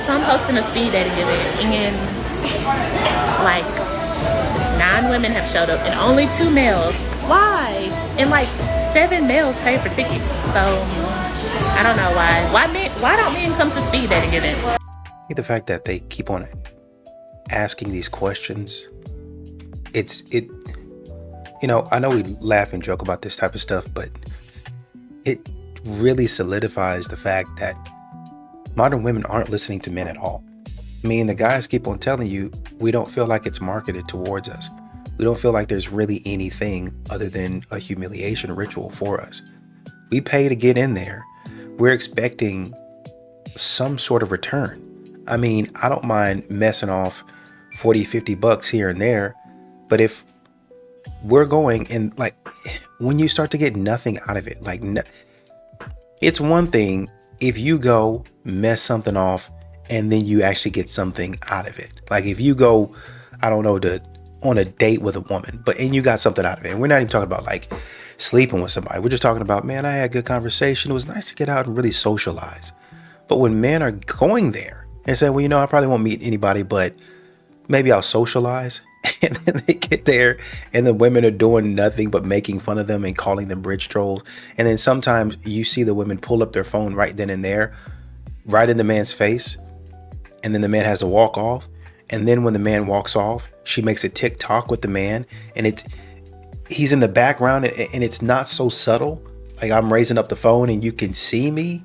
So I'm hosting a speed dating event, and like 9 women have showed up and only 2 males. Why? And like 7 males pay for tickets. So I don't know why. Why don't men come to speed dating events? I think the fact that they keep on asking these questions, I know we laugh and joke about this type of stuff, but it really solidifies the fact that modern women aren't listening to men at all. I mean, the guys keep on telling you, we don't feel like it's marketed towards us. We don't feel like there's really anything other than a humiliation ritual for us. We pay to get in there. We're expecting some sort of return. I mean, I don't mind messing off 40, 50 bucks here and there, but if we're going and like, when you start to get nothing out of it, like it's one thing if you go mess something off and then you actually get something out of it. Like if you go, I don't know, on a date with a woman, and you got something out of it. And we're not even talking about like sleeping with somebody. We're just talking about, man, I had a good conversation. It was nice to get out and really socialize. But when men are going there and say, well, I probably won't meet anybody, but maybe I'll socialize. And then they get there and the women are doing nothing but making fun of them and calling them bridge trolls. And then sometimes you see the women pull up their phone right then and there, right in the man's face. And then the man has to walk off. And then when the man walks off, she makes a TikTok with the man, and he's in the background, and it's not so subtle. Like I'm raising up the phone and you can see me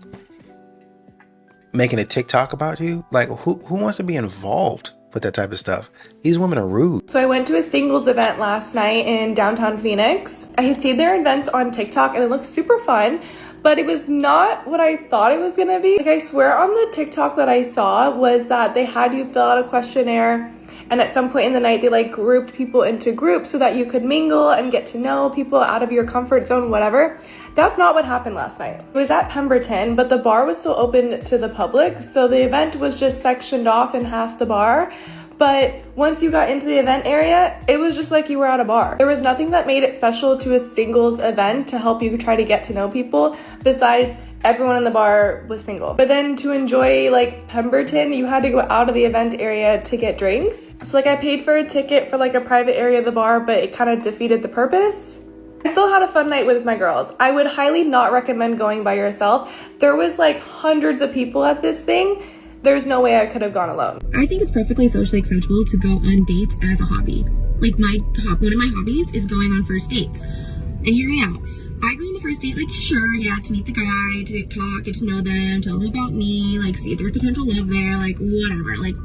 making a TikTok about you. Like who wants to be involved with that type of stuff? These women are rude. So I went to a singles event last night in downtown Phoenix. I had seen their events on TikTok and it looked super fun, but it was not what I thought it was gonna be. Like I swear on the TikTok that I saw was that they had you fill out a questionnaire, and at some point in the night they like grouped people into groups so that you could mingle and get to know people out of your comfort zone, whatever. That's not what happened last night. It was at Pemberton, but the bar was still open to the public, so the event was just sectioned off in half the bar. But once you got into the event area, it was just like you were at a bar. There was nothing that made it special to a singles event to help you try to get to know people besides everyone in the bar was single. But then to enjoy like Pemberton, you had to go out of the event area to get drinks. So like I paid for a ticket for like a private area of the bar, but it kind of defeated the purpose. I still had a fun night with my girls. I would highly not recommend going by yourself. There was like hundreds of people at this thing. There's no way I could have gone alone. I think it's perfectly socially acceptable to go on dates as a hobby. Like one of my hobbies is going on first dates. And here I am. I go on the first date, like sure, yeah, to meet the guy, to talk, get to know them, tell them about me, like see if there's potential love there, like whatever. Like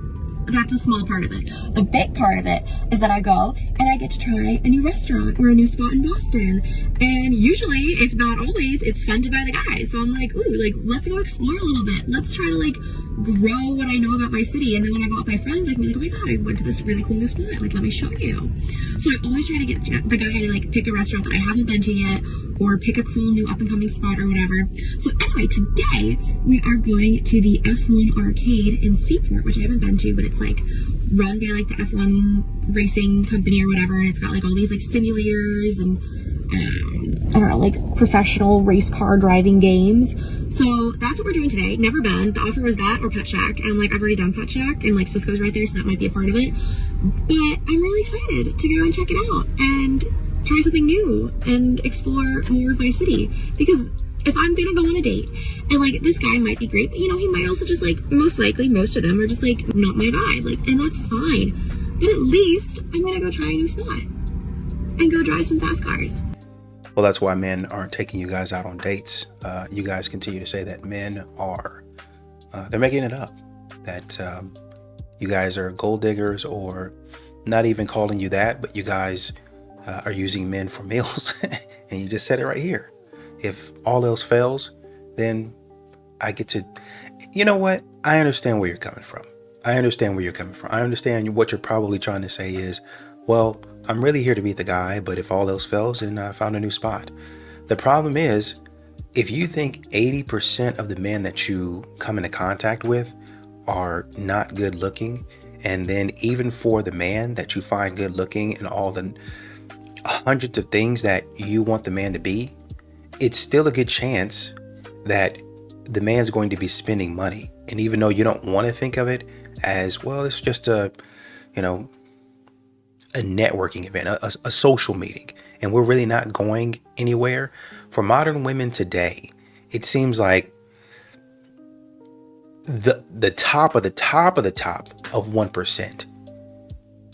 that's a small part of it. The big part of it is that I go and I get to try a new restaurant or a new spot in Boston. And usually, if not always, it's fun to buy the guy. So I'm like, ooh, like let's go explore a little bit. Let's try to like grow what I know about my city. And then when I go out with my friends, I can be like, oh my god, I went to this really cool new spot. Like, let me show you. So I always try to get the guy to like pick a restaurant that I haven't been to yet, or pick a cool new up and coming spot or whatever. So anyway, today we are going to the F1 arcade in Seaport, which I haven't been to, but it's like run by like the F1 racing company or whatever. And it's got like all these like simulators and I don't know, like professional race car driving games. So that's what we're doing today. Never been. The offer was that or Pet Shack. And I'm like, I've already done Pet Shack, and like Cisco's right there, so that might be a part of it. But I'm really excited to go and check it out and try something new and explore more of my city. Because if I'm gonna go on a date and like this guy might be great, but he might also just like, most likely most of them are just like not my vibe. Like, and that's fine. But at least I'm gonna go try a new spot and go drive some fast cars. Well, that's why men aren't taking you guys out on dates. You guys continue to say that men are, they're making it up. That you guys are gold diggers, or not even calling you that, but you guys are using men for meals. And you just said it right here. If all else fails, then I get to, you know what? I understand where you're coming from. I understand what you're probably trying to say is, well, I'm really here to meet the guy, but if all else fails, then I found a new spot. The problem is, if you think 80% of the men that you come into contact with are not good looking, and then even for the man that you find good looking and all the hundreds of things that you want the man to be, it's still a good chance that the man's going to be spending money. And even though you don't want to think of it as, well, it's just a networking event, a social meeting, and we're really not going anywhere. For modern women today, it seems like the top of the top of the top of 1%,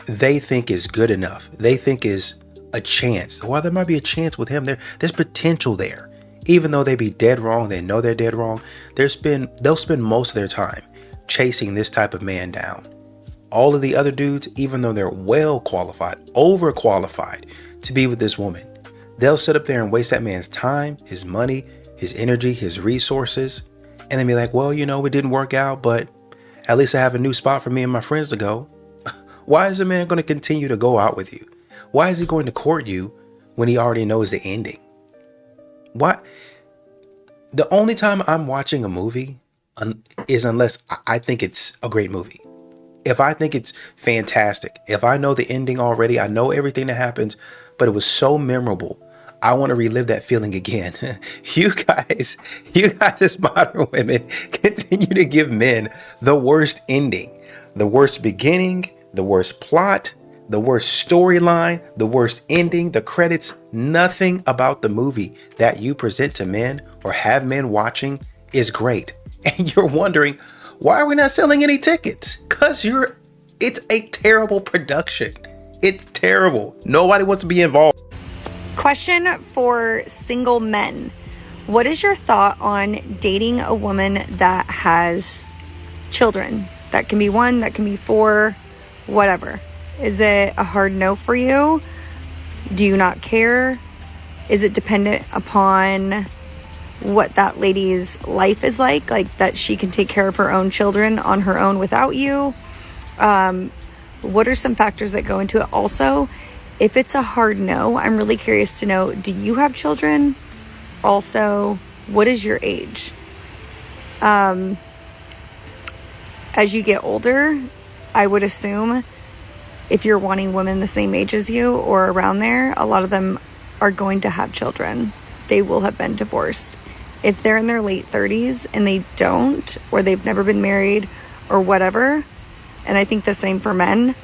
they think is good enough. They think is a chance. Well, there might be a chance with him. There's potential there. Even though they be dead wrong, they know they're dead wrong. They'll spend most of their time chasing this type of man down. All of the other dudes, even though they're well qualified, overqualified to be with this woman, they'll sit up there and waste that man's time, his money, his energy, his resources, and then be like, well, it didn't work out, but at least I have a new spot for me and my friends to go. Why is a man going to continue to go out with you? Why is he going to court you when he already knows the ending? Why? The only time I'm watching a movie is unless I think it's a great movie. If I think it's fantastic, if I know the ending already, I know everything that happens, but it was so memorable, I want to relive that feeling again. You guys as modern women continue to give men the worst ending, the worst beginning, the worst plot, the worst storyline, the worst ending, the credits. Nothing about the movie that you present to men or have men watching is great. And you're wondering, why are we not selling any tickets? Because it's a terrible production. It's terrible. Nobody wants to be involved. Question for single men. What is your thought on dating a woman that has children? That can be 1, that can be 4, whatever. Is it a hard no for you? Do you not care? Is it dependent upon what that lady's life is like that she can take care of her own children on her own without you? What are some factors that go into it? Also, if it's a hard no, I'm really curious to know, do you have children? Also, what is your age? As you get older, I would assume if you're wanting women the same age as you or around there, a lot of them are going to have children. They will have been divorced. If they're in their late 30s and they don't, or they've never been married or whatever, and I think the same for men,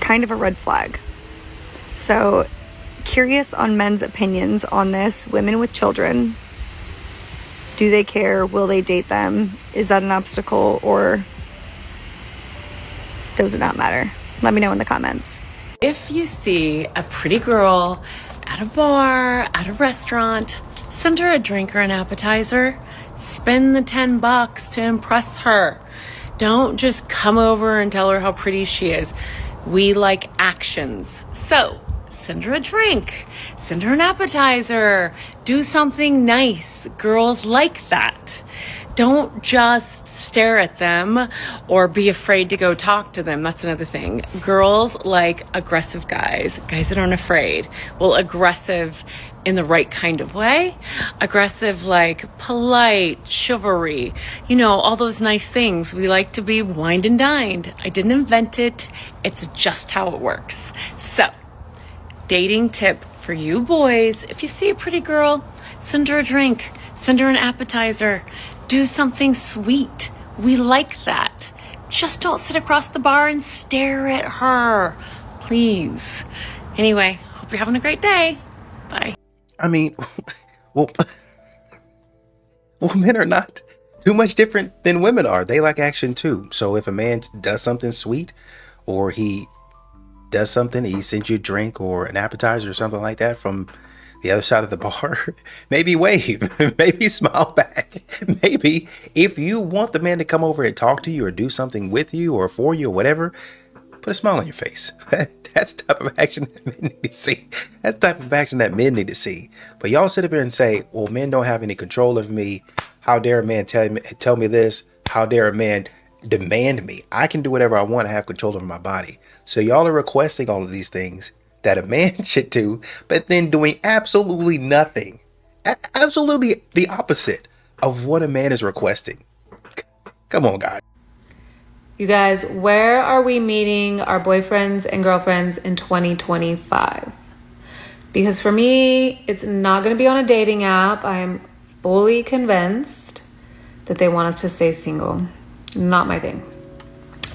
kind of a red flag. So curious on men's opinions on this. Women with children, do they care? Will they date them? Is that an obstacle, or does it not matter? Let me know in the comments. If you see a pretty girl at a bar, at a restaurant, send her a drink or an appetizer. Spend the $10 to impress her. Don't just come over and tell her how pretty she is. We like actions. So send her a drink, send her an appetizer, do something nice. Girls like that. Don't just stare at them or be afraid to go talk to them. That's another thing. Girls like aggressive guys that aren't afraid. Well, aggressive in the right kind of way. Aggressive, like polite, chivalry, all those nice things. We like to be wined and dined. I didn't invent it. It's just how it works. So, dating tip for you boys: if you see a pretty girl, send her a drink, send her an appetizer. Do something sweet. We like that. Just don't sit across the bar and stare at her. Please. Anyway, hope you're having a great day. Bye. I mean, well, men are not too much different than women are. They like action too. So if a man does something sweet, or he does something, he sends you a drink or an appetizer or something like that from the other side of the bar, maybe wave, maybe smile back. Maybe if you want the man to come over and talk to you or do something with you or for you or whatever, put a smile on your face. That's the type of action that men need to see. That's the type of action that men need to see. But y'all sit up here and say, well, men don't have any control of me. How dare a man tell me this? How dare a man demand me? I can do whatever I want. I have control over my body. So y'all are requesting all of these things that a man should do, but then doing absolutely nothing. Absolutely the opposite of what a man is requesting. Come on, guys. You guys, where are we meeting our boyfriends and girlfriends in 2025? Because for me, it's not going to be on a dating app. I am fully convinced that they want us to stay single. Not my thing.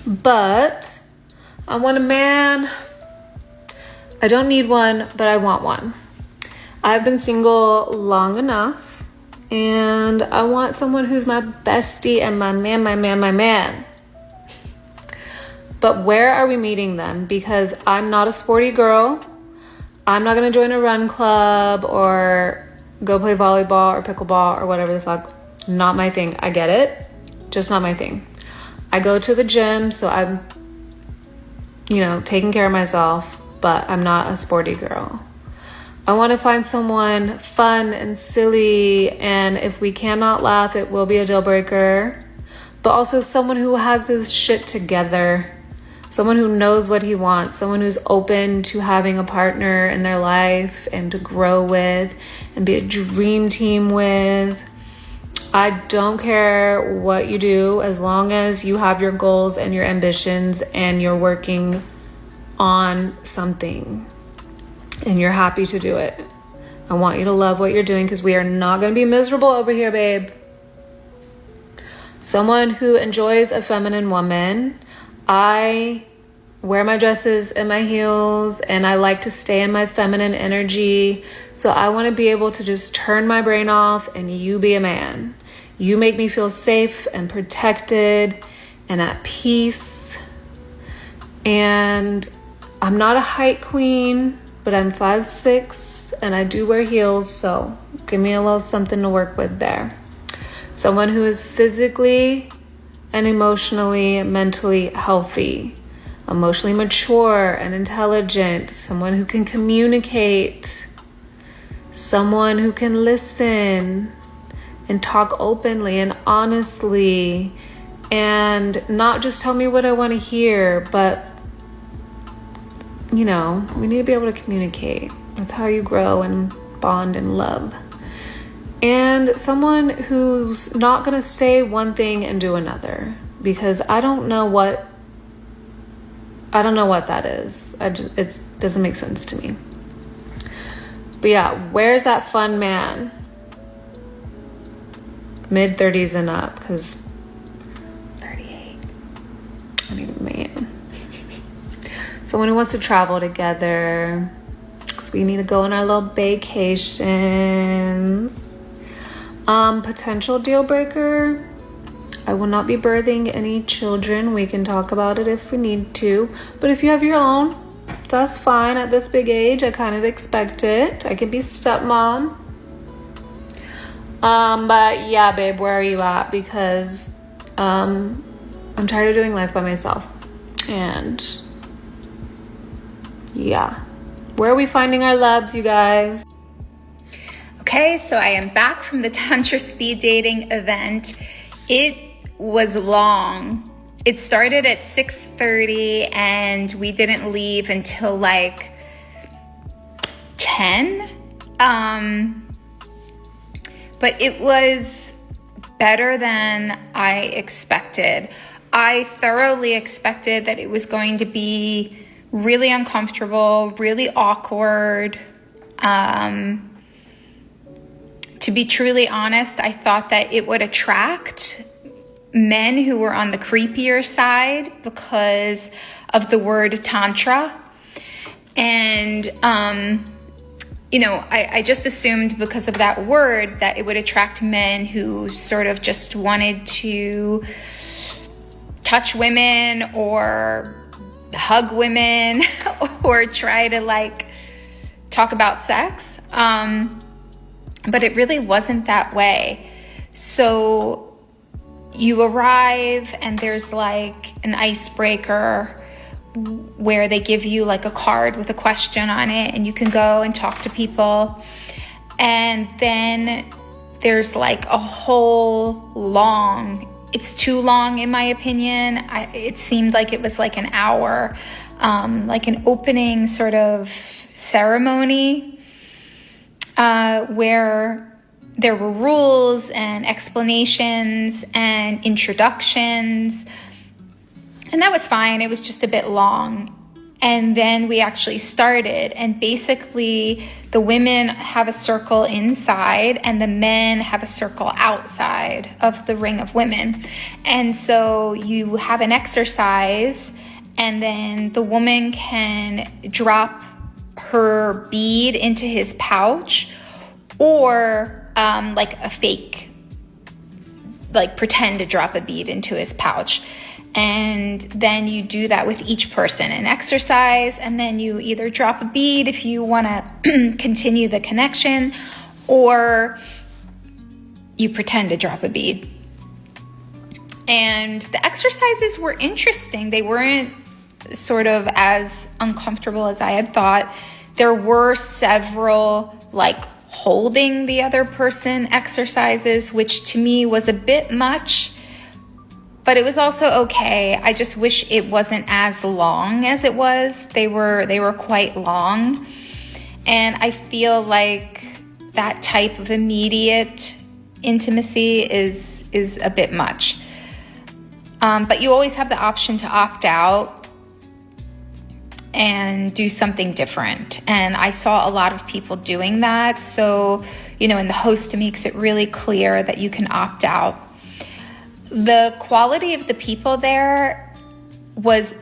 But I want a man. I don't need one, but I want one. I've been single long enough, and I want someone who's my bestie and my man. But where are we meeting them? Because I'm not a sporty girl. I'm not going to join a run club or go play volleyball or pickleball or whatever the fuck. Not my thing. I get it. Just not my thing. I go to the gym, so I'm, taking care of myself, but I'm not a sporty girl. I want to find someone fun and silly, and if we cannot laugh, it will be a deal breaker. But also someone who has this shit together. Someone who knows what he wants. Someone who's open to having a partner in their life and to grow with and be a dream team with. I don't care what you do as long as you have your goals and your ambitions and you're working on something and you're happy to do it. I want you to love what you're doing because we are not going to be miserable over here, babe. Someone who enjoys a feminine woman. I wear my dresses and my heels and I like to stay in my feminine energy. So I want to be able to just turn my brain off and you be a man. You make me feel safe and protected and at peace. And I'm not a height queen, but I'm 5'6" and I do wear heels. So give me a little something to work with there. Someone who is physically and emotionally, mentally healthy, emotionally mature and intelligent, someone who can communicate, someone who can listen and talk openly and honestly and not just tell me what I want to hear, but we need to be able to communicate. That's how you grow and bond and love. And someone who's not going to say one thing and do another, because I don't know what that is. It doesn't make sense to me. But yeah, where's that fun man? Mid-30s and up, because 38. I need a man. Someone who wants to travel together, because we need to go on our little vacations. Potential deal breaker. I will not be birthing any children. We can talk about it if we need to. But if you have your own, that's fine. At this big age, I kind of expect it. I can be stepmom. But yeah, babe, where are you at? Because I'm tired of doing life by myself. And yeah. Where are we finding our loves, you guys? Okay, so I am back from the Tantra speed dating event. It was long. It started at 6:30 and we didn't leave until like 10. But it was better than I expected. I thoroughly expected that it was going to be really uncomfortable, really awkward. To be truly honest, I thought that it would attract men who were on the creepier side because of the word Tantra. And, I just assumed because of that word that it would attract men who sort of just wanted to touch women or hug women or try to talk about sex. But it really wasn't that way. So you arrive and there's an icebreaker where they give you a card with a question on it and you can go and talk to people. And then there's a whole it's too long in my opinion. It seemed like it was an hour, an opening sort of ceremony. Where there were rules and explanations and introductions. And that was fine. It was just a bit long. And then we actually started, and basically the women have a circle inside and the men have a circle outside of the ring of women. And so you have an exercise, and then the woman can drop her bead into his pouch, or like a fake, like pretend to drop a bead into his pouch. And then you do that with each person, an exercise, and then you either drop a bead if you want to continue the connection, or you pretend to drop a bead. And the exercises were interesting. They weren't sort of as uncomfortable as I had thought. There were several like holding the other person exercises, which to me was a bit much. But it was also okay. I just wish it wasn't as long as it was. They were quite long. And I feel like that type of immediate intimacy is a bit much. But you always have the option to opt out and do something different. And I saw a lot of people doing that. So, and the host makes it really clear that you can opt out. The quality of the people there was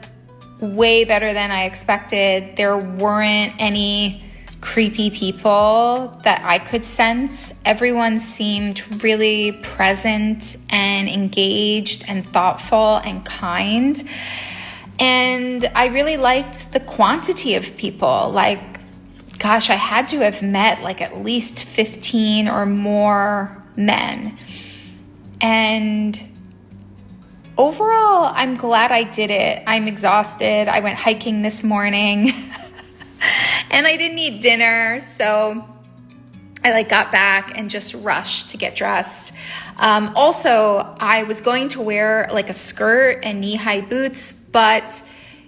way better than I expected. There weren't any creepy people that I could sense. Everyone seemed really present and engaged and thoughtful and kind. And I really liked the quantity of people. Like, gosh, I had to have met like at least 15 or more men. And overall, I'm glad I did it. I'm exhausted. I went hiking this morning and I didn't eat dinner. So I got back and just rushed to get dressed. Also, I was going to wear a skirt and knee-high boots, but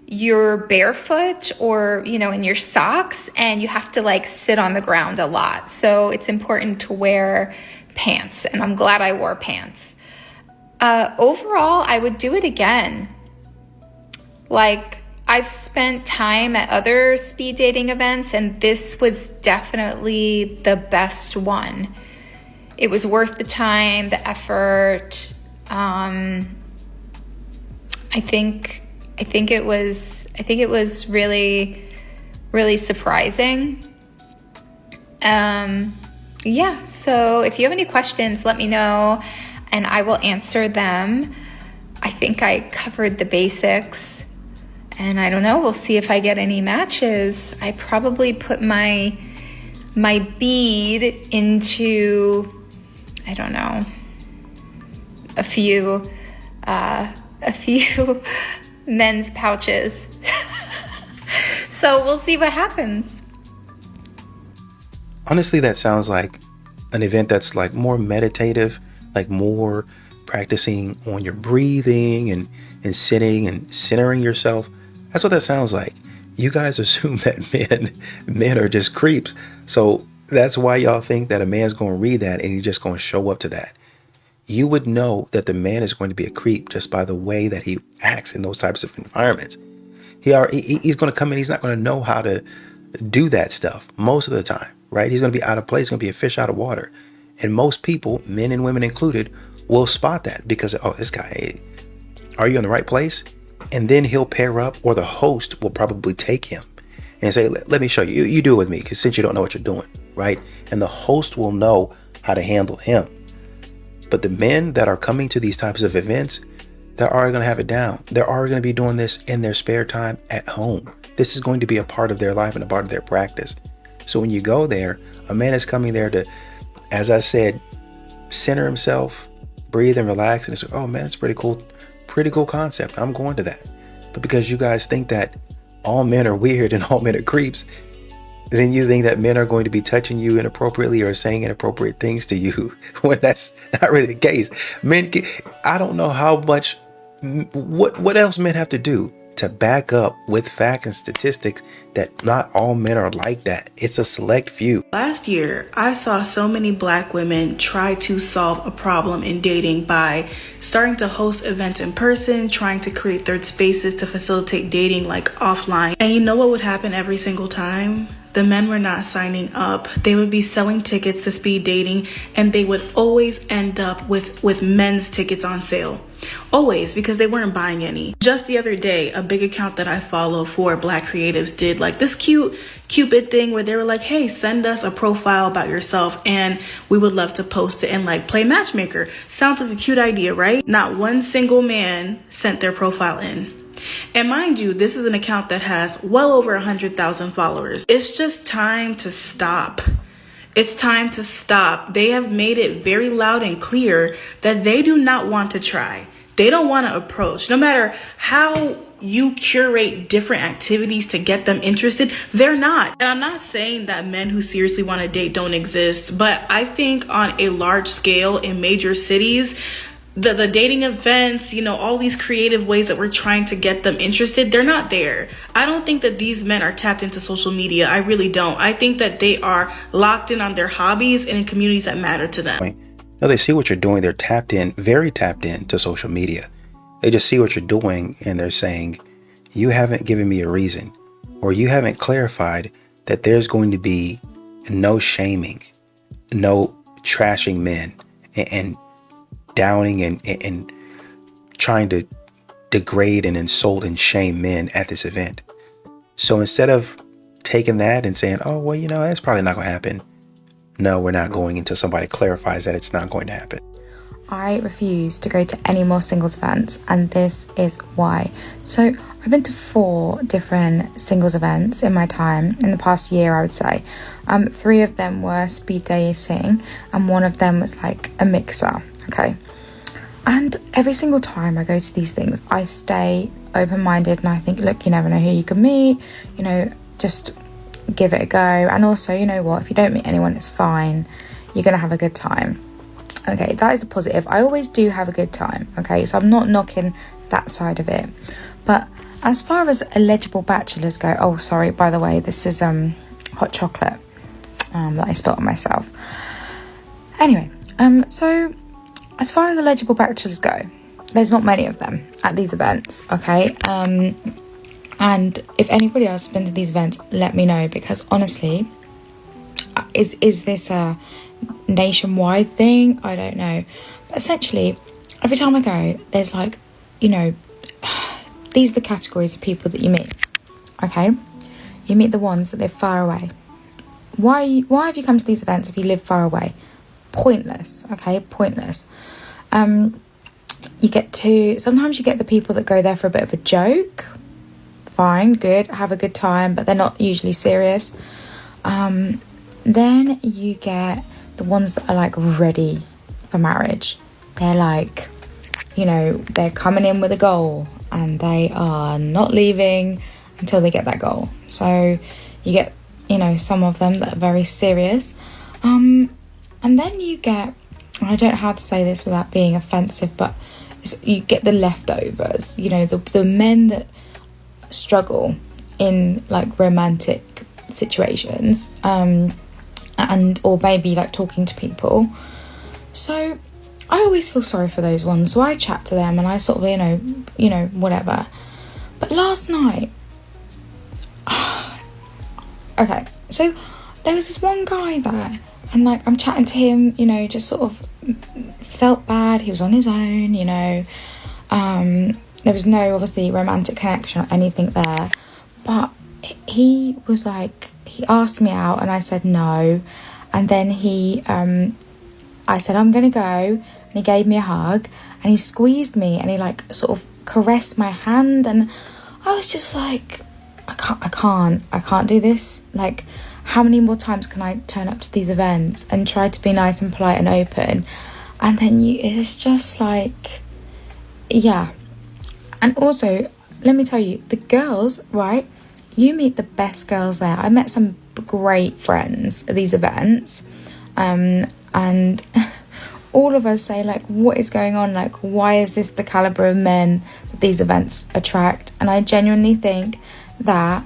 you're barefoot or, in your socks, and you have to sit on the ground a lot. So it's important to wear pants, and I'm glad I wore pants. Overall, I would do it again. I've spent time at other speed dating events, and this was definitely the best one. It was worth the time, the effort. I think it was really, really surprising. So if you have any questions, let me know and I will answer them. I think I covered the basics, and I don't know, we'll see if I get any matches. I probably put my bead into, I don't know, a few men's pouches. So we'll see what happens. Honestly, that sounds like an event that's more meditative, more practicing on your breathing and sitting and centering yourself. That's what that sounds like. You guys assume that men are just creeps. So that's why y'all think that a man's going to read that and he's just going to show up to that. You would know that the man is going to be a creep just by the way that he acts in those types of environments. He's going to come in. He's not going to know how to do that stuff most of the time, right? He's going to be out of place. He's going to be a fish out of water. And most people, men and women included, will spot that because, this guy, are you in the right place? And then he'll pair up, or the host will probably take him and say, let me show you. You do it with me, because since you don't know what you're doing, right? And the host will know how to handle him. But the men that are coming to these types of events, they're already going to have it down. They're already going to be doing this in their spare time at home. This is going to be a part of their life and a part of their practice. So when you go there, a man is coming there to, as I said, center himself, breathe and relax. And it's oh man, it's pretty cool concept. I'm going to that. But because you guys think that all men are weird and all men are creeps, then you think that men are going to be touching you inappropriately or saying inappropriate things to you when that's not really the case. Men, I don't know how much, what else men have to do to back up with fact and statistics that not all men are like that. It's a select few. Last year, I saw so many Black women try to solve a problem in dating by starting to host events in person, trying to create third spaces to facilitate dating like offline. And you know what would happen every single time? The men were not signing up. They would be selling tickets to speed dating, and they would always end up with men's tickets on sale. Always, because they weren't buying any. Just the other day, a big account that I follow for Black creatives did like this cute Cupid thing where they were like, hey, send us a profile about yourself and we would love to post it and like play matchmaker. Sounds like a cute idea, right? Not one single man sent their profile in. And mind you, this is an account that has well over 100,000 followers. It's just time to stop. It's time to stop. They have made it very loud and clear that they do not want to try. They don't want to approach. No matter how you curate different activities to get them interested, they're not. And I'm not saying that men who seriously want to date don't exist, but I think on a large scale in major cities, the dating events, you know, all these creative ways that we're trying to get them interested, they're not there. I don't think that these men are tapped into social media. I really don't. I think that they are locked in on their hobbies and in communities that matter to them. No, they see what you're doing. They're tapped in, very tapped in to social media. They just see what you're doing and they're saying, you haven't given me a reason, or you haven't clarified that there's going to be no shaming, no trashing men and downing and trying to degrade and insult and shame men at this event. So instead of taking that and saying, oh, well, you know, that's probably not going to happen. No, we're not going until somebody clarifies that it's not going to happen. I refuse to go to any more singles events, and this is why. So I've been to 4 different singles events in my time, in the past year, I would say. 3 of them were speed dating, and 1 of them was like a mixer, okay? And every single time I go to these things, I stay open-minded and I think, look, you never know who you can meet, you know, just give it a go. And also, you know what, if you don't meet anyone, it's fine. You're gonna have a good time. Okay, that is the positive. I always do have a good time, okay? So I'm not knocking that side of it. But as far as eligible bachelors go, oh, sorry, by the way, this is hot chocolate that I spilled on myself. Anyway, so as far as eligible bachelors go, there's not many of them at these events, okay? And if anybody else has been to these events, let me know, because honestly, is this a nationwide thing? I don't know. But essentially, every time I go, there's like, you know, these are the categories of people that you meet, okay? You meet the ones that live far away. Why have you come to these events if you live far away? Pointless, okay? Pointless. Sometimes you get the people that go there for a bit of a joke. Fine, good, have a good time, but they're not usually serious. Then you get the ones that are like ready for marriage. They're like, you know, they're coming in with a goal and they are not leaving until they get that goal. So you get, you know, some of them that are very serious. And then you get, I don't know how to say this without being offensive, but you get the leftovers, you know, the men that struggle in like romantic situations, or maybe like talking to people. So I always feel sorry for those ones. So I chat to them and I sort of, you know, whatever. But last night, okay, so there was this one guy there, and like I'm chatting to him, you know, just sort of felt bad. He was on his own, you know. There was no obviously romantic connection or anything there, but he was like, he asked me out and I said no, and then I said I'm gonna go, and he gave me a hug and he squeezed me and he like sort of caressed my hand, and I was just like, I can't do this. Like, how many more times can I turn up to these events and try to be nice and polite and open, and then it's just like, yeah. And also, let me tell you, the girls, right, you meet the best girls there. I met some great friends at these events, and all of us say, like, what is going on? Like, why is this the caliber of men that these events attract? And I genuinely think that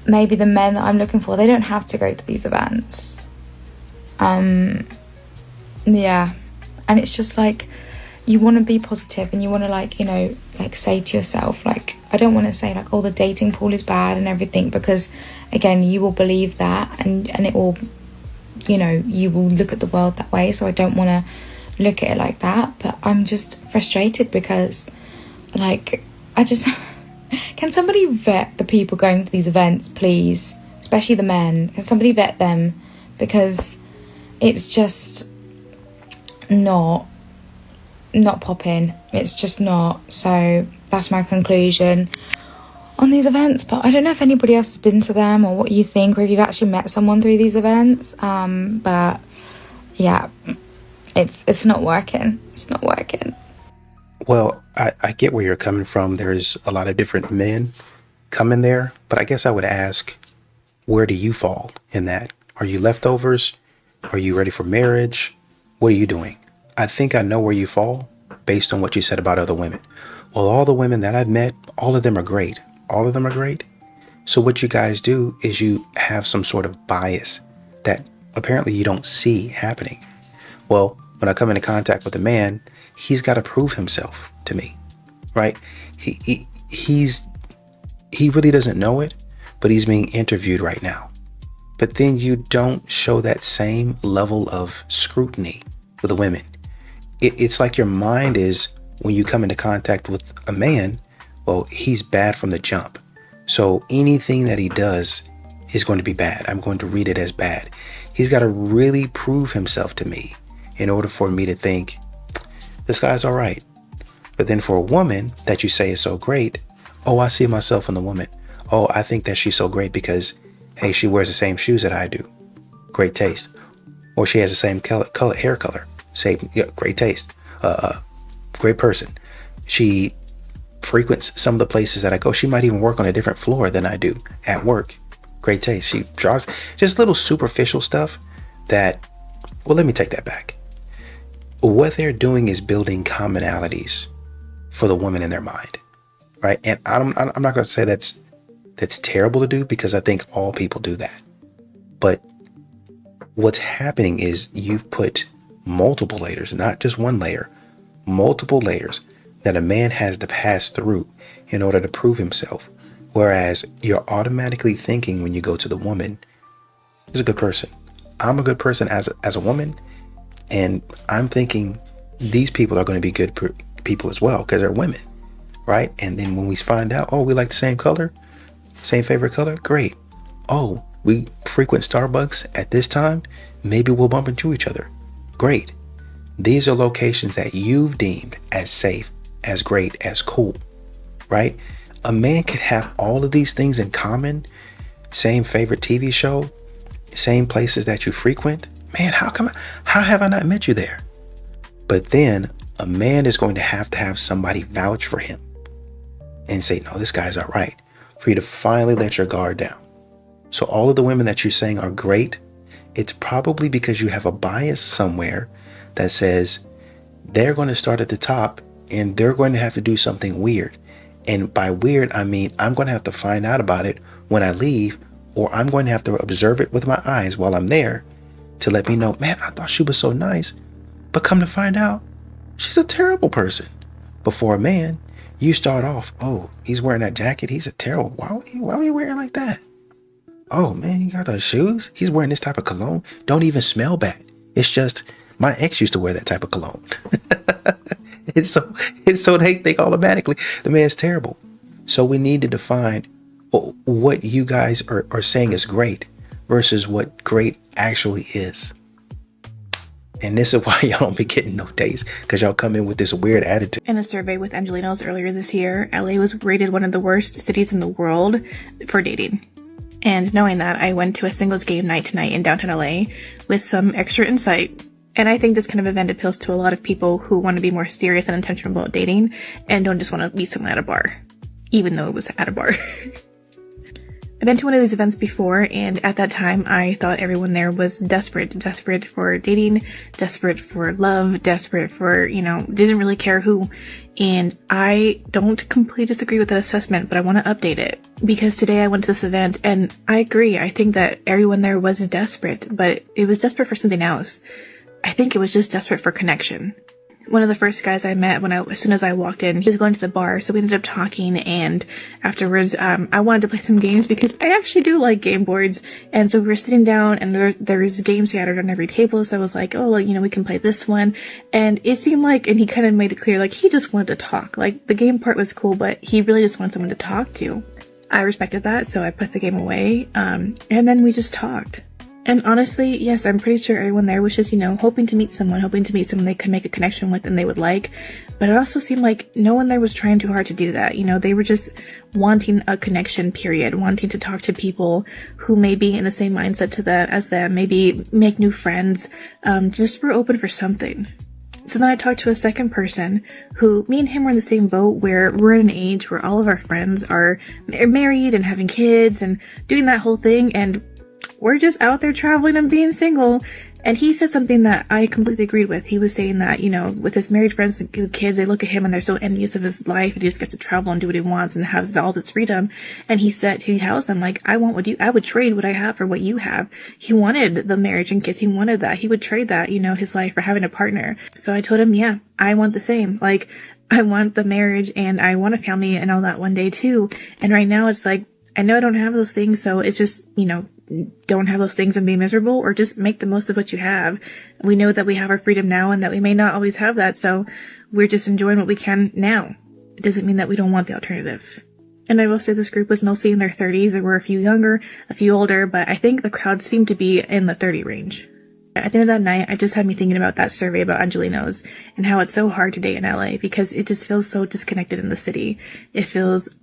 maybe the men that I'm looking for, they don't have to go to these events. Yeah. And it's just like, you want to be positive and you want to, like, you know, like, say to yourself, like, I don't want to say, like, oh, the dating pool is bad and everything, because, again, you will believe that and it will, you know, you will look at the world that way. So I don't want to look at it like that. But I'm just frustrated because, like, I just... Can somebody vet the people going to these events, please? Especially the men. Can somebody vet them? Because it's just not popping. It's just not. So that's my conclusion on these events. But I don't know if anybody else has been to them or what you think, or if you've actually met someone through these events. But yeah, it's not working. It's not working. Well, I get where you're coming from. There's a lot of different men coming there, but I guess I would ask, where do you fall in that? Are you leftovers? Are you ready for marriage? What are you doing? I think I know where you fall based on what you said about other women. Well, all the women that I've met, all of them are great. All of them are great. So what you guys do is you have some sort of bias that apparently you don't see happening. Well, when I come into contact with a man, he's got to prove himself to me, right? He really doesn't know it, but he's being interviewed right now. But then you don't show that same level of scrutiny with the women. It's like your mind is, when you come into contact with a man, well, he's bad from the jump. So anything that he does is going to be bad. I'm going to read it as bad. He's got to really prove himself to me in order for me to think, this guy's all right. But then for a woman that you say is so great, oh, I see myself in the woman. Oh, I think that she's so great because, hey, she wears the same shoes that I do. Great taste. Or she has the same hair color. Same, yeah, great taste. Great person. She frequents some of the places that I go. She might even work on a different floor than I do at work. Great taste. She draws just little superficial stuff that, well, let me take that back. What they're doing is building commonalities for the woman in their mind, right? And I'm not going to say that's terrible to do, because I think all people do that. But what's happening is you've put multiple layers, not just one layer, multiple layers that a man has to pass through in order to prove himself. Whereas you're automatically thinking when you go to the woman, he's a good person. I'm a good person as a woman. And I'm thinking these people are going to be good people as well, because they're women, right? And then when we find out, oh, we like the same color, same favorite color, great. Oh, we frequent Starbucks at this time, maybe we'll bump into each other. Great. These are locations that you've deemed as safe, as great, as cool, right? A man could have all of these things in common, same favorite TV show, same places that you frequent. Man, how have I not met you there? But then a man is going to have somebody vouch for him and say, no, this guy's all right, for you to finally let your guard down. So all of the women that you're saying are great, it's probably because you have a bias somewhere that says they're going to start at the top and they're going to have to do something weird. And by weird, I mean, I'm going to have to find out about it when I leave, or I'm going to have to observe it with my eyes while I'm there to let me know, man, I thought she was so nice, but come to find out, she's a terrible person. But for a man, you start off, oh, he's wearing that jacket, he's a terrible, why are you wearing like that? Oh man, you got those shoes? He's wearing this type of cologne, don't even smell bad. It's just, my ex used to wear that type of cologne. It's so they think automatically the man's terrible. So we need to define what you guys are saying is great versus what great actually is. And this is why y'all don't be getting no dates, because y'all come in with this weird attitude. In a survey with Angelinos earlier this year, LA was rated one of the worst cities in the world for dating. And knowing that, I went to a singles game night tonight in downtown LA with some extra insight. And I think this kind of event appeals to a lot of people who want to be more serious and intentional about dating and don't just want to meet someone at a bar, even though it was at a bar. I've been to one of these events before, and at that time, I thought everyone there was desperate for dating, desperate for love, desperate for, didn't really care who. And I don't completely disagree with that assessment, but I want to update it. Because today I went to this event, and I agree. I think that everyone there was desperate, but it was desperate for something else. I think it was just desperate for connection. One of the first guys I met as soon as I walked in, he was going to the bar, so we ended up talking, and afterwards, I wanted to play some games because I actually do like game boards, and so we were sitting down, and there's games scattered on every table, so I was like, we can play this one, and it seemed like, and he kind of made it clear, like, he just wanted to talk. Like, the game part was cool, but he really just wanted someone to talk to. I respected that, so I put the game away, and then we just talked. And honestly, yes, I'm pretty sure everyone there was just, hoping to meet someone they could make a connection with and they would like. But it also seemed like no one there was trying too hard to do that. They were just wanting a connection, period, wanting to talk to people who may be in the same mindset as them, maybe make new friends, just were open for something. So then I talked to a second person who, me and him were in the same boat where we're at an age where all of our friends are married and having kids and doing that whole thing, and we're just out there traveling and being single. And he said something that I completely agreed with. He was saying that, with his married friends with kids, they look at him and they're so envious of his life, and he just gets to travel and do what he wants and has all this freedom. And he tells them, like, I would trade what I have for what you have. He wanted the marriage and kids. He wanted that. He would trade that, his life for having a partner. So I told him, yeah, I want the same. Like, I want the marriage and I want a family and all that one day too. And right now it's like, I know I don't have those things, so it's just, don't have those things and be miserable, or just make the most of what you have. We know that we have our freedom now and that we may not always have that, so we're just enjoying what we can now. It doesn't mean that we don't want the alternative. And I will say this group was mostly in their 30s. There were a few younger, a few older, but I think the crowd seemed to be in the 30 range. At the end of that night, it just had me thinking about that survey about Angelinos and how it's so hard to date in LA because it just feels so disconnected in the city. It feels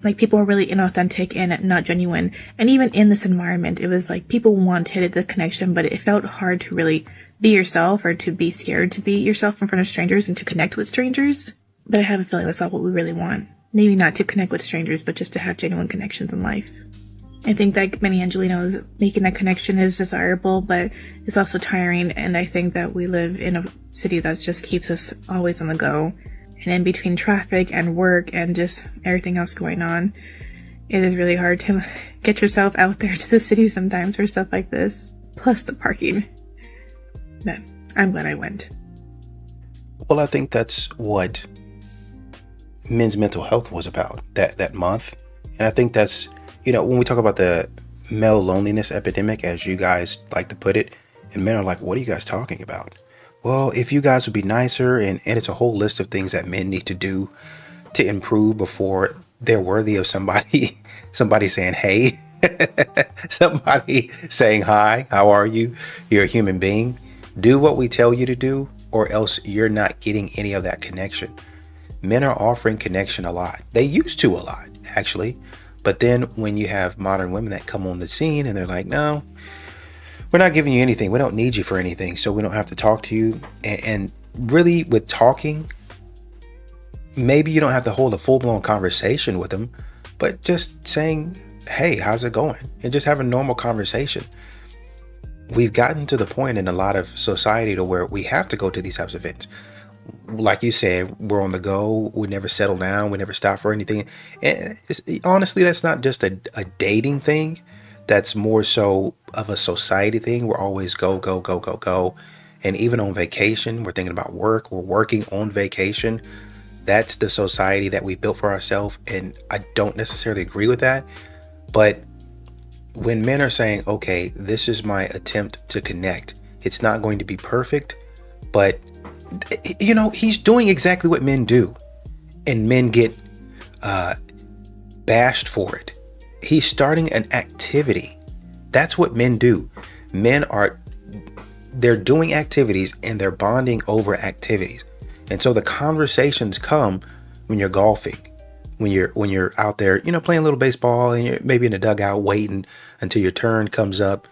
like people are really inauthentic and not genuine. And even in this environment, it was like people wanted the connection, but it felt hard to really be yourself or to be scared to be yourself in front of strangers and to connect with strangers. But I have a feeling that's not what we really want. Maybe not to connect with strangers, but just to have genuine connections in life. I think that many Angelinos, making that connection is desirable, but it's also tiring. And I think that we live in a city that just keeps us always on the go. And in between traffic and work and just everything else going on, it is really hard to get yourself out there to the city sometimes for stuff like this. Plus the parking. But I'm glad I went. Well, I think that's what men's mental health was about that month. And I think that's, when we talk about the male loneliness epidemic, as you guys like to put it, and men are like, what are you guys talking about? Well, if you guys would be nicer, and it's a whole list of things that men need to do to improve before they're worthy of somebody saying, hey, somebody saying, hi, how are you? You're a human being. Do what we tell you to do, or else you're not getting any of that connection. Men are offering connection a lot. They used to a lot, actually. But then when you have modern women that come on the scene and they're like, no, we're not giving you anything. We don't need you for anything, so we don't have to talk to you. And really, with talking, maybe you don't have to hold a full-blown conversation with them, but just saying, hey, how's it going? And just have a normal conversation. We've gotten to the point in a lot of society to where we have to go to these types of events. Like you said, we're on the go. We never settle down. We never stop for anything. And honestly, that's not just a dating thing. That's more so of a society thing. We're always go, go, go, go, go. And even on vacation, we're thinking about work. We're working on vacation. That's the society that we built for ourselves. And I don't necessarily agree with that. But when men are saying, okay, this is my attempt to connect, it's not going to be perfect, but he's doing exactly what men do. And men get bashed for it. He's starting an activity. That's what men do. They're doing activities and they're bonding over activities. And so the conversations come when you're golfing, when you're out there, playing a little baseball and you're maybe in the dugout waiting until your turn comes up.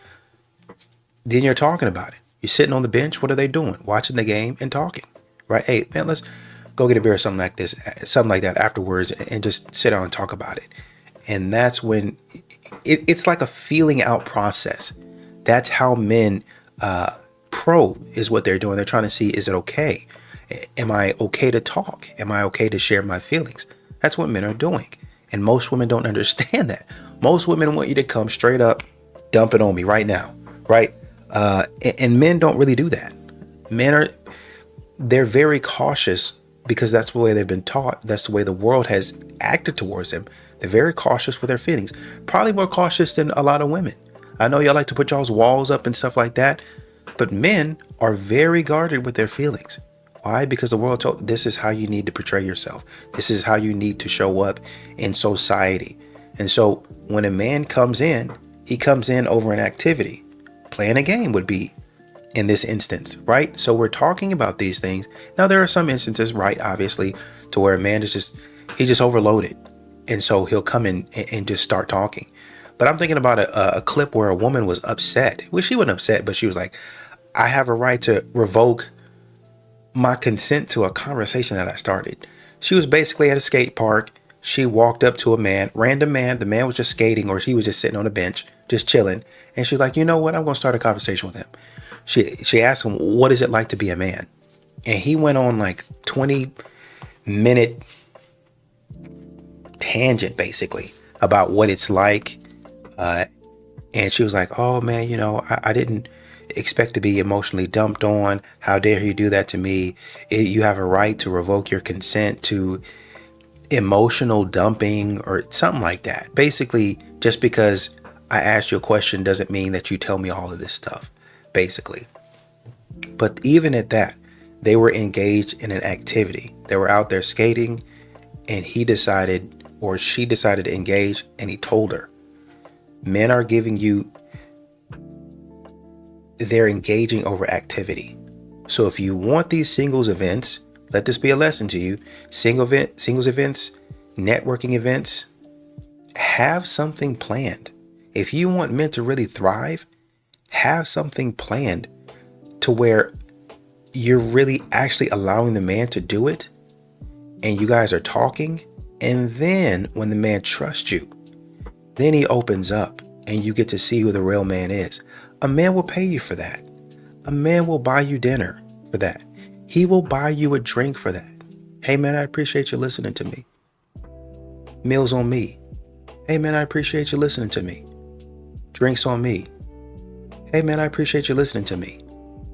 Then you're talking about it. You're sitting on the bench. What are they doing? Watching the game and talking, right? Hey, man, let's go get a beer or something like that afterwards and just sit down and talk about it. And that's when it's like a feeling out process. That's how men probe is what they're doing. They're trying to see, is it okay? Am I okay to talk? Am I okay to share my feelings? That's what men are doing. And most women don't understand that. Most women want you to come straight up, dump it on me right now, right? And men don't really do that. They're very cautious because that's the way they've been taught. That's the way the world has acted towards them. They're very cautious with their feelings. Probably more cautious than a lot of women. I know y'all like to put y'all's walls up and stuff like that, but men are very guarded with their feelings. Why? Because the world told this is how you need to portray yourself. This is how you need to show up in society. And so when a man comes in, he comes in over an activity. Playing a game would be in this instance, right? So we're talking about these things. Now there are some instances, right, obviously, to where a man is he's just overloaded. And so he'll come in and just start talking. But I'm thinking about a clip where a woman was upset. Well, she wasn't upset, but she was like, I have a right to revoke my consent to a conversation that I started. She was basically at a skate park. She walked up to a man, random man. The man was just skating, or he was just sitting on a bench, just chilling. And she's like, you know what? I'm going to start a conversation with him. She asked him, what is it like to be a man? And he went on like 20-minute tangent, basically, about what it's like. And she was like, oh man, I didn't expect to be emotionally dumped on. How dare you do that to me? You have a right to revoke your consent to emotional dumping or something like that. Basically, just because I asked you a question doesn't mean that you tell me all of this stuff, basically. But even at that, they were engaged in an activity. They were out there skating, and he decided, or she decided to engage, and he told her, men are giving you, they're engaging over activity. So if you want these singles events, let this be a lesson to you. Singles events, networking events, have something planned. If you want men to really thrive, have something planned to where you're really actually allowing the man to do it, and you guys are talking. And then when the man trusts you, then he opens up and you get to see who the real man is. A man will pay you for that. A man will buy you dinner for that. He will buy you a drink for that. Hey man, I appreciate you listening to me. Meals on me. Hey man, I appreciate you listening to me. Drinks on me. Hey man, I appreciate you listening to me.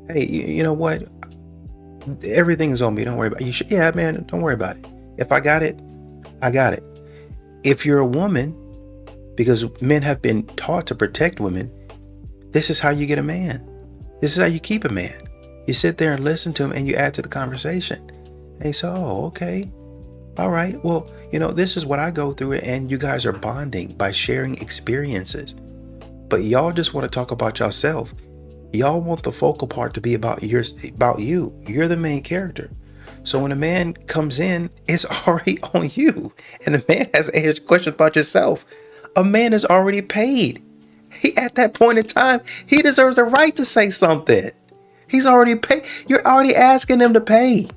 Hey, you know what? Everything is on me. Don't worry about it. Yeah, man, don't worry about it. If I got it, I got it. If you're a woman, because men have been taught to protect women, this is how you get a man. This is how you keep a man. You sit there and listen to him and you add to the conversation. And you say, oh, okay. All right. Well, this is what I go through, and you guys are bonding by sharing experiences. But y'all just want to talk about yourself. Y'all want the focal part to be about you. You're the main character. So when a man comes in, it's already on you. And the man has asked questions about yourself. A man is already paid. At that point in time, he deserves the right to say something. He's already paid. You're already asking him to pay.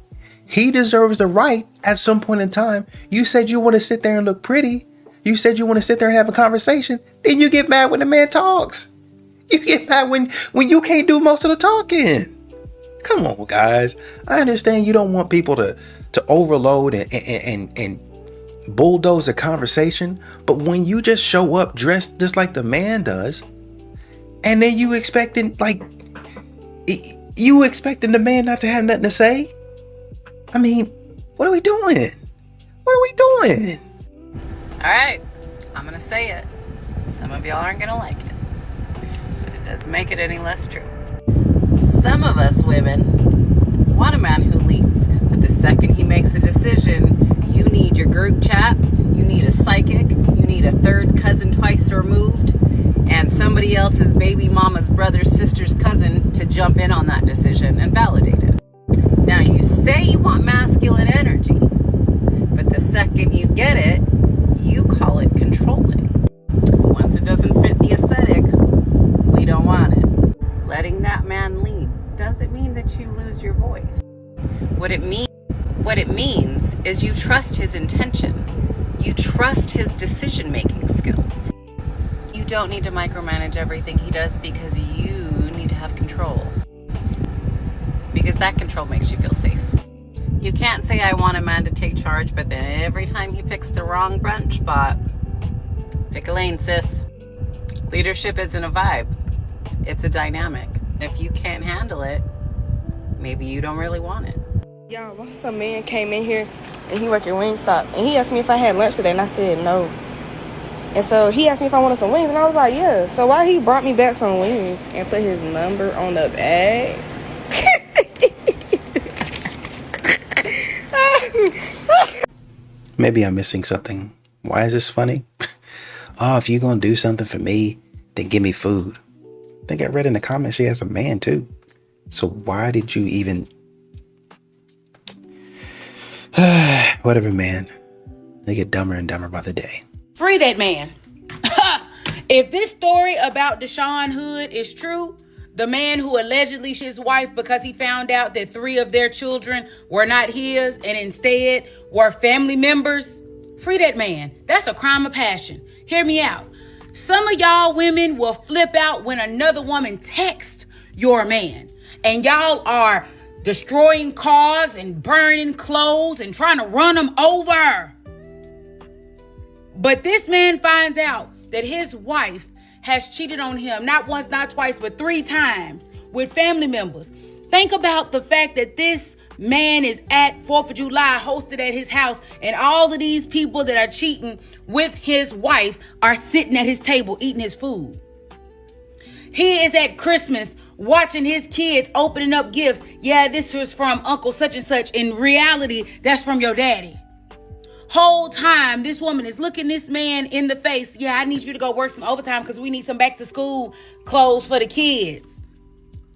He deserves the right at some point in time. You said you want to sit there and look pretty. You said you want to sit there and have a conversation. Then you get mad when the man talks. You get mad when you can't do most of the talking. Come on, guys. I understand you don't want people to overload and bulldoze a conversation, but when you just show up dressed just like the man does, and then you expecting the man not to have nothing to say? I mean, what are we doing? All right, I'm gonna say it. Some of y'all aren't gonna like it, but it doesn't make it any less true. Some of us women want a man who leads, but the second he makes a decision, you need your group chat, you need a psychic, you need a third cousin twice removed, and somebody else's baby mama's brother's sister's cousin to jump in on that decision and validate it. Now you say you want masculine energy, but the second you get it, you call it controlling. Once it doesn't fit the aesthetic, we don't want it. Letting that man lead doesn't mean that you lose your voice. What it means is you trust his intention. You trust his decision-making skills. You don't need to micromanage everything he does because you need to have control. Because that control makes you feel safe. You can't say, I want a man to take charge, but then every time he picks the wrong brunch spot, pick a lane, sis. Leadership isn't a vibe. It's a dynamic. If you can't handle it, maybe you don't really want it. Y'all, some man came in here and he worked at Wingstop and he asked me if I had lunch today and I said no. And so he asked me if I wanted some wings and I was like, yeah. So why he brought me back some wings and put his number on the bag? Maybe I'm missing something. Why is this funny? Oh, if you're going to do something for me, then give me food. I think I read in the comments she has a man too. So why did you even... Whatever, man. They get dumber and dumber by the day. Free that man. If this story about Deshaun Hood is true, the man who allegedly shot his wife because he found out that 3 of their children were not his and instead were family members, free that man. That's a crime of passion. Hear me out. Some of y'all women will flip out when another woman texts your man. And y'all are destroying cars and burning clothes and trying to run them over. But this man finds out that his wife has cheated on him, not once, not twice, but 3 times with family members. Think about the fact that this man is at 4th of July, hosted at his house, and all of these people that are cheating with his wife are sitting at his table eating his food. He is at Christmas watching his kids opening up gifts. Yeah, this was from Uncle such and such. In reality, that's from your daddy. Whole time, this woman is looking this man in the face. Yeah, I need you to go work some overtime because we need some back to school clothes for the kids.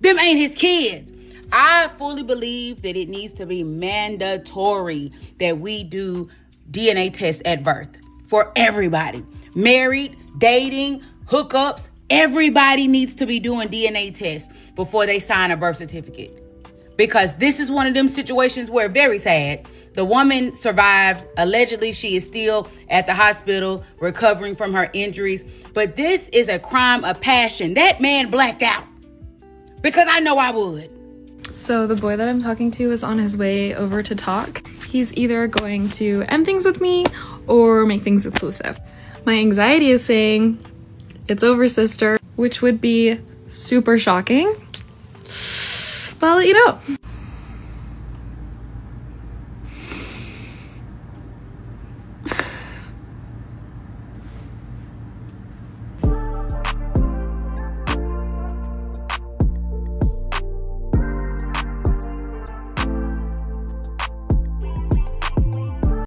Them ain't his kids. I fully believe that it needs to be mandatory that we do DNA tests at birth for everybody. Married, dating, hookups, everybody needs to be doing DNA tests before they sign a birth certificate. Because this is one of them situations where, very sad, the woman survived. Allegedly, she is still at the hospital recovering from her injuries. But this is a crime of passion. That man blacked out. Because I know I would. So the boy that I'm talking to is on his way over to talk. He's either going to end things with me or make things exclusive. My anxiety is saying, it's over, sister, which would be super shocking. But I'll let you know.